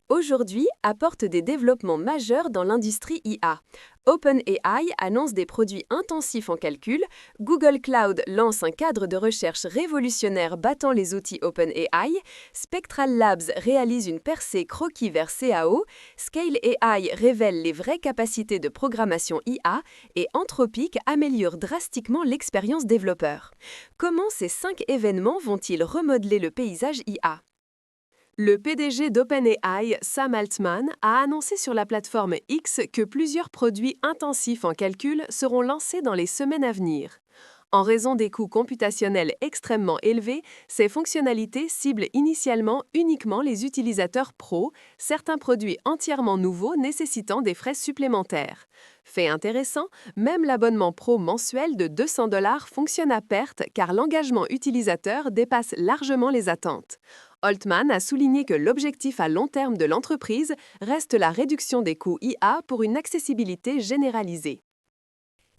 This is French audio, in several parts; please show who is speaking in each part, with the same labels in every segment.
Speaker 1: aujourd'hui apporte des développements majeurs dans l'industrie IA. OpenAI annonce des produits intensifs en calcul, Google Cloud lance un cadre de recherche révolutionnaire battant les outils OpenAI, Spectral Labs réalise une percée croquis vers CAO, Scale AI révèle les vraies capacités de programmation IA et Anthropic améliore drastiquement l'expérience développeur. Comment ces 5 événements vont-ils remodeler le paysage IA ? Le PDG d'OpenAI, Sam Altman, a annoncé sur la plateforme X que plusieurs produits intensifs en calcul seront lancés dans les semaines à venir. En raison des coûts computationnels extrêmement élevés, ces fonctionnalités ciblent initialement uniquement les utilisateurs pros, certains produits entièrement nouveaux nécessitant des frais supplémentaires. Fait intéressant, même l'abonnement pro mensuel de $200 fonctionne à perte car l'engagement utilisateur dépasse largement les attentes. Altman a souligné que l'objectif à long terme de l'entreprise reste la réduction des coûts IA pour une accessibilité généralisée.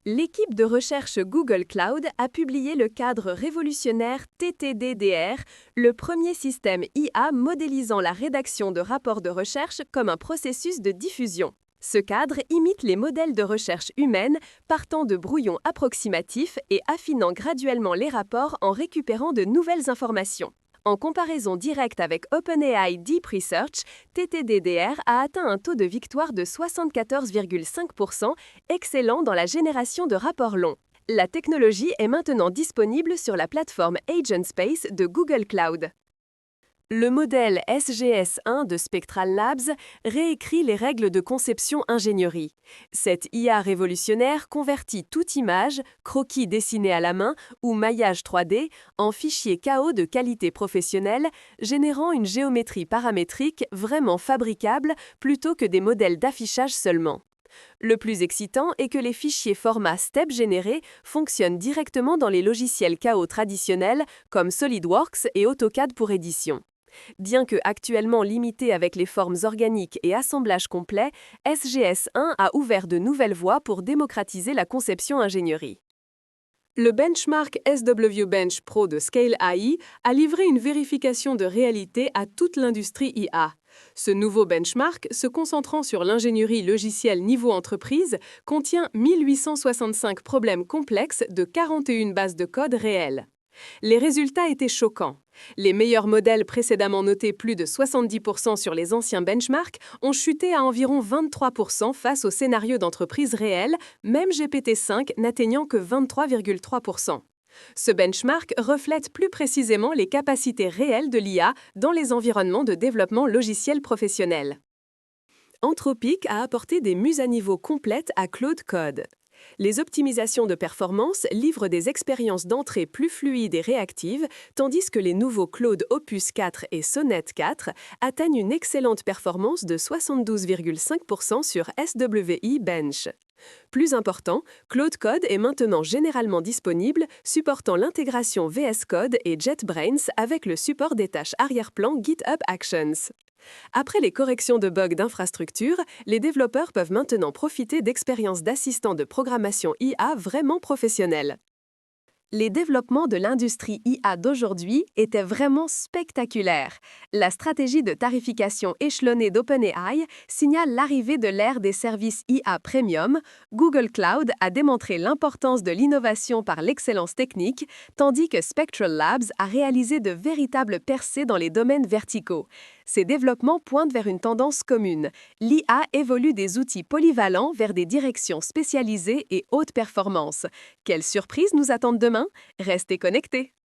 Speaker 1: L'équipe de recherche Google Cloud a publié le cadre révolutionnaire TTDDR, le premier système IA modélisant la rédaction de rapports de recherche comme un processus de diffusion. Ce cadre imite les modèles de recherche humaines, partant de brouillons approximatifs et affinant graduellement les rapports en récupérant de nouvelles informations. En comparaison directe avec OpenAI Deep Research, TTDDR a atteint un taux de victoire de 74,5%, excellent dans la génération de rapports longs. La technologie est maintenant disponible sur la plateforme AgentSpace de Google Cloud. Le modèle SGS1 de Spectral Labs réécrit les règles de conception ingénierie. Cette IA révolutionnaire convertit toute image, croquis dessiné à la main ou maillage 3D en fichier KO de qualité professionnelle, générant une géométrie paramétrique vraiment fabricable plutôt que des modèles d'affichage seulement. Le plus excitant est que les fichiers format STEP générés fonctionnent directement dans les logiciels KO traditionnels comme SolidWorks et AutoCAD pour édition. Bien que actuellement limité avec les formes organiques et assemblage complet, SGS1 a ouvert de nouvelles voies pour démocratiser la conception ingénierie. Le benchmark SW Bench Pro de Scale AI a livré une vérification de réalité à toute l'industrie IA. Ce nouveau benchmark, se concentrant sur l'ingénierie logicielle niveau entreprise, contient 1865 problèmes complexes de 41 bases de code réelles. Les résultats étaient choquants. Les meilleurs modèles précédemment notés plus de 70% sur les anciens benchmarks ont chuté à environ 23% face aux scénarios d'entreprise réels, même GPT-5 n'atteignant que 23,3%. Ce benchmark reflète plus précisément les capacités réelles de l'IA dans les environnements de développement logiciel professionnel. Anthropic a apporté des mises à niveau complètes à Claude Code. Les optimisations de performance livrent des expériences d'entrée plus fluides et réactives, tandis que les nouveaux Claude Opus 4 et Sonnet 4 atteignent une excellente performance de 72,5% sur SWI Bench. Plus important, Claude Code est maintenant généralement disponible, supportant l'intégration VS Code et JetBrains avec le support des tâches arrière-plan GitHub Actions. Après les corrections de bugs d'infrastructure, les développeurs peuvent maintenant profiter d'expériences d'assistants de programmation IA vraiment professionnels. Les développements de l'industrie IA d'aujourd'hui étaient vraiment spectaculaires. La stratégie de tarification échelonnée d'OpenAI signale l'arrivée de l'ère des services IA Premium. Google Cloud a démontré l'importance de l'innovation par l'excellence technique, tandis que Spectral Labs a réalisé de véritables percées dans les domaines verticaux. Ces développements pointent vers une tendance commune. L'IA évolue des outils polyvalents vers des directions spécialisées et haute performance. Quelles surprises nous attendent demain? Restez connectés!